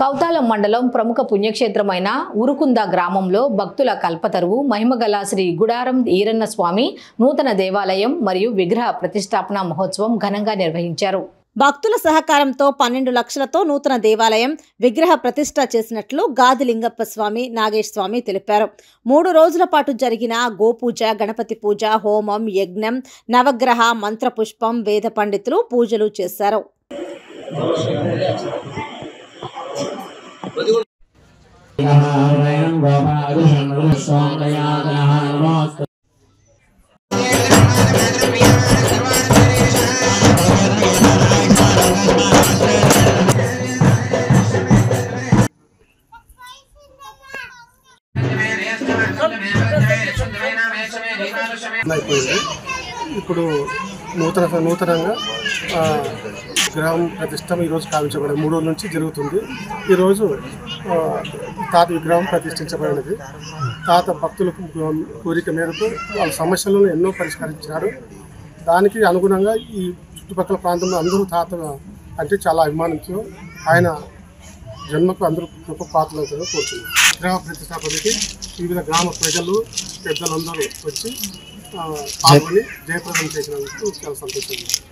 కౌతాలం మండలం ప్రముఖ పుణ్యక్షేత్రమైన ఉరుకుంద గ్రామంలో భక్తుల కల్పతరువు మహిమగల శ్రీ గుడారం ఈరన్న స్వామి నూతన దేవాలయం మరియు విగ్రహ ప్రతిష్టాపన మహోత్సవం ఘనంగా నిర్వహించారు. భక్తుల సహకారంతో 12 లక్షలతో నూతన దేవాలయం విగ్రహ ప్రతిష్ఠ చేసినట్లు గాదిలింగప్ప స్వామి నాగేష్ స్వామి తెలిపారు. 3 రోజుల పాటు జరిగిన గోపూజ, గణపతి పూజ, హోమం, యజ్ఞం, నవగ్రహ మంత్రపుష్పం, వేద పండితులు పూజలు చేశారు. ఇప్పుడు నూతనంగా గ్రామ ప్రతిష్ట ఈరోజు కావించబడింది. 3 రోజుల నుంచి జరుగుతుంది. ఈరోజు తాత విగ్రహం ప్రతిష్ఠించబడినది. తాత భక్తులకు కోరిక మేరకు వాళ్ళ సమస్యలను ఎన్నో పరిష్కరించారు. దానికి అనుగుణంగా ఈ చుట్టుపక్కల ప్రాంతంలో అందరూ తాత అంటే చాలా అభిమానంతో ఆయన జన్మకు అందరూ గొప్ప పాత్రలు కోరుతున్నారు. విగ్రహ ప్రతిష్టాపనకి వివిధ గ్రామ ప్రజలు పెద్దలందరూ వచ్చి పాల్గొని జయప్రదం చేసినందుకు చాలా సంతోషంగా ఉంది.